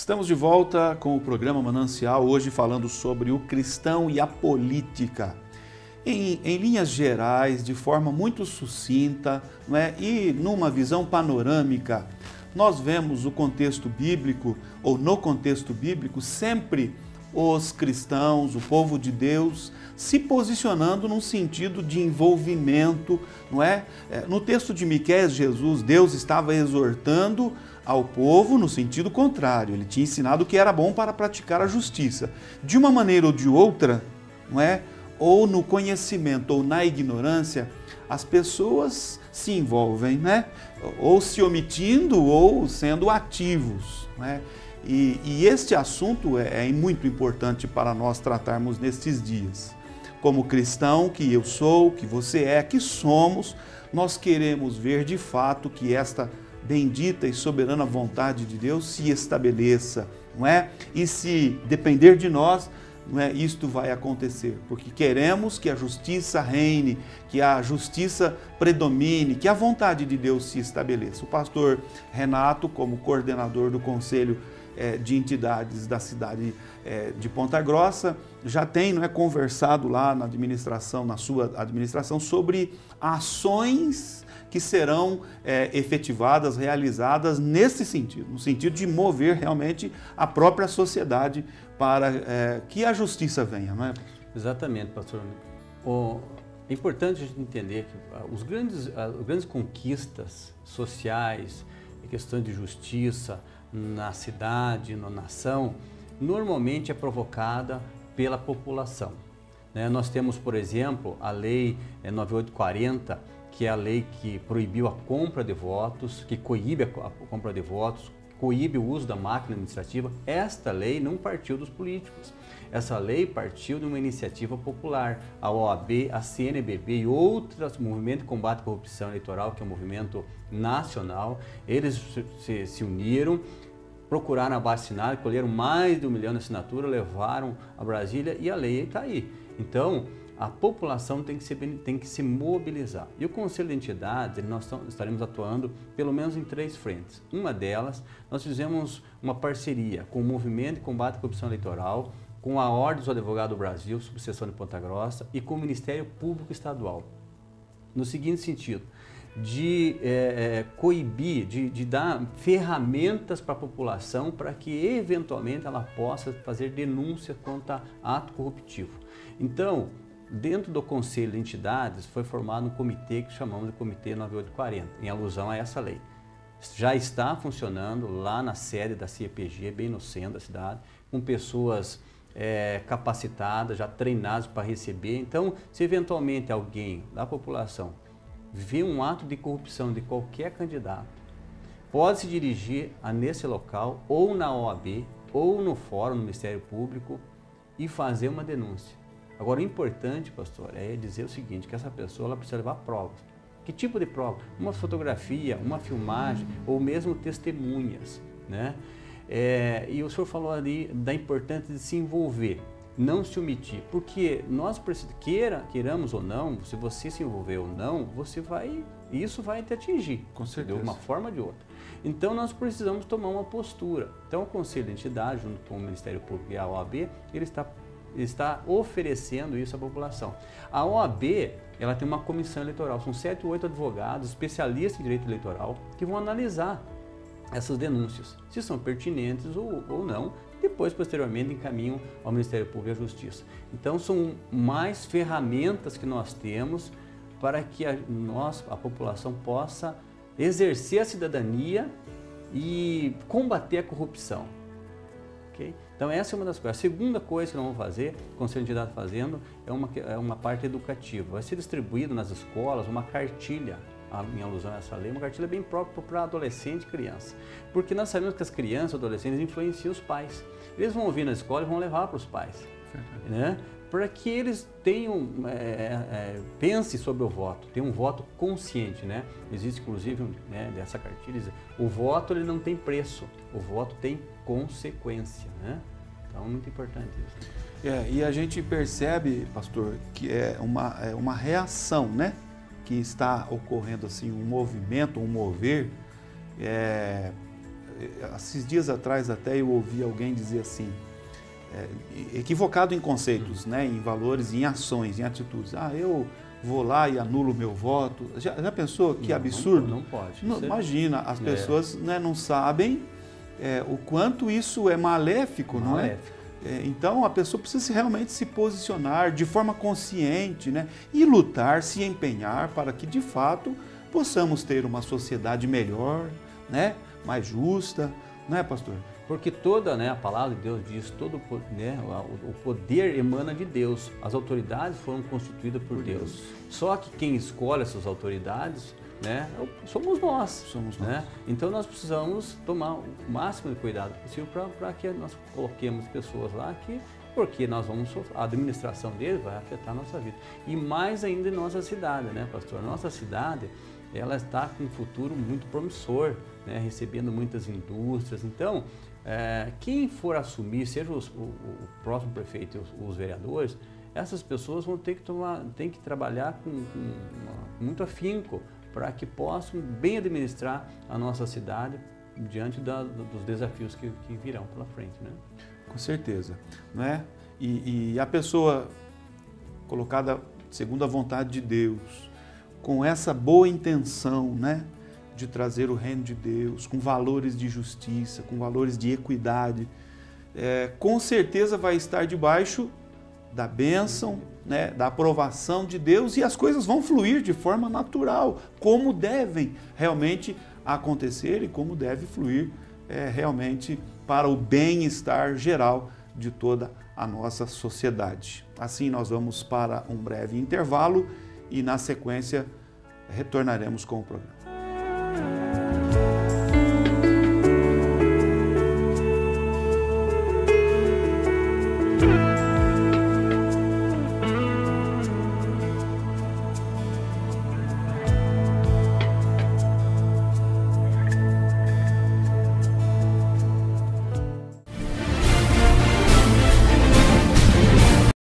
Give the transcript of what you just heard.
Estamos de volta com o programa Manancial, hoje falando sobre o cristão e a política. Em linhas gerais, de forma muito sucinta, não é? E numa visão panorâmica, nós vemos o contexto bíblico, ou no contexto bíblico, sempre os cristãos, o povo de Deus, se posicionando num sentido de envolvimento, não é? No texto de Miqueias, Deus estava exortando ao povo no sentido contrário. Ele tinha ensinado o que era bom para praticar a justiça. De uma maneira ou de outra, não é? Ou no conhecimento ou na ignorância, as pessoas se envolvem, né? Ou se omitindo ou sendo ativos, né? E este assunto é muito importante para nós tratarmos nestes dias. Como cristão que eu sou, que você é, que somos, nós queremos ver de fato que esta bendita e soberana vontade de Deus se estabeleça, não é? E se depender de nós, não é? Isto vai acontecer, porque queremos que a justiça reine, que a justiça predomine, que a vontade de Deus se estabeleça. O pastor Renato, como coordenador do Conselho de Entidades da cidade de Ponta Grossa, já tem, não é, conversado lá na administração, na sua administração, sobre ações que serão efetivadas, realizadas nesse sentido, no sentido de mover realmente a própria sociedade para que a justiça venha, não é? Exatamente, pastor. É importante a gente entender que as grandes conquistas sociais, questões de justiça na cidade, na nação, normalmente é provocada pela população. Nós temos, por exemplo, a Lei 9840, que é a lei que proibiu a compra de votos, que coíbe a compra de votos, coíbe o uso da máquina administrativa. Esta lei não partiu dos políticos. Essa lei partiu de uma iniciativa popular. A OAB, a CNBB e outros movimentos de combate à corrupção eleitoral, que é um movimento nacional, eles se uniram, procuraram abastecer, colheram mais de 1 milhão de assinaturas, levaram a Brasília e a lei está aí. Então, a população tem que se mobilizar. E o Conselho de Entidades, nós estaremos atuando pelo menos em 3 frentes. Uma delas, nós fizemos uma parceria com o Movimento de Combate à Corrupção Eleitoral, com a Ordem dos Advogados do Brasil, subseção de Ponta Grossa, e com o Ministério Público Estadual. No seguinte sentido, de coibir, de dar ferramentas para a população para que eventualmente ela possa fazer denúncia contra ato corruptivo. Então, dentro do Conselho de Entidades foi formado um comitê que chamamos de Comitê 9840, em alusão a essa lei. Já está funcionando lá na sede da CEPG, bem no centro da cidade, com pessoas capacitadas, já treinadas para receber. Então, se eventualmente alguém da população vê um ato de corrupção de qualquer candidato, pode se dirigir nesse local, ou na OAB, ou no fórum, no Ministério Público, e fazer uma denúncia. Agora, o importante, pastor, é dizer o seguinte, que essa pessoa ela precisa levar provas. Que tipo de prova? Uma fotografia, uma filmagem, ou mesmo testemunhas, né? E o senhor falou ali da importância de se envolver, não se omitir, porque nós queiramos ou não, se você se envolver ou não, isso vai te atingir, com certeza, de uma forma ou de outra. Então nós precisamos tomar uma postura. Então o Conselho de Entidade, junto com o Ministério Público e a OAB, ele está oferecendo isso à população. A OAB, ela tem uma comissão eleitoral, são 7 ou 8 advogados, especialistas em direito eleitoral, que vão analisar essas denúncias, se são pertinentes ou não, depois, posteriormente, encaminham ao Ministério Público e à Justiça. Então, são mais ferramentas que nós temos para que a população possa exercer a cidadania e combater a corrupção. Okay? Então, essa é uma das coisas. A segunda coisa que nós vamos fazer, o Conselho de Entidade fazendo, é uma parte educativa. Vai ser distribuído nas escolas uma cartilha, em alusão a essa lei, uma cartilha bem própria para adolescente e criança. Porque nós sabemos que as crianças e adolescentes influenciam os pais. Eles vão ouvir na escola e vão levar para os pais, né? Para que eles pensem sobre o voto, tenham um voto consciente, né? Existe inclusive dessa cartilha, o voto ele não tem preço, o voto tem consequência, né? Então é muito importante isso. E a gente percebe, pastor, que é uma reação, né? Que está ocorrendo assim, um movimento, um mover esses dias atrás até eu ouvi alguém dizer assim, equivocado em conceitos, né, em valores, em ações, em atitudes. Eu vou lá e anulo o meu voto. Já pensou que absurdo? Não pode. Imagina, as pessoas, né, não sabem o quanto isso é maléfico, não é? Então a pessoa precisa realmente se posicionar de forma consciente, né, e lutar, se empenhar para que de fato possamos ter uma sociedade melhor, né, mais justa, não é, pastor? Porque toda, né, a palavra de Deus diz, né, o poder emana de Deus. As autoridades foram constituídas por Deus. Só que quem escolhe essas autoridades, né, somos nós. Né? Então nós precisamos tomar o máximo de cuidado possível para que nós coloquemos pessoas lá porque a administração deles vai afetar a nossa vida. E mais ainda em nossa cidade, né, pastor? Nossa cidade, ela está com um futuro muito promissor, né, recebendo muitas indústrias. Então, quem for assumir, seja o próximo prefeito e os vereadores, essas pessoas vão ter que trabalhar com muito afinco para que possam bem administrar a nossa cidade diante dos desafios que virão pela frente, né? Com certeza, não é? E a pessoa colocada segundo a vontade de Deus, com essa boa intenção, né, de trazer o reino de Deus, com valores de justiça, com valores de equidade, com certeza vai estar debaixo da bênção, né, da aprovação de Deus, e as coisas vão fluir de forma natural, como devem realmente acontecer e como deve fluir realmente para o bem-estar geral de toda a nossa sociedade. Assim nós vamos para um breve intervalo e na sequência retornaremos com o programa.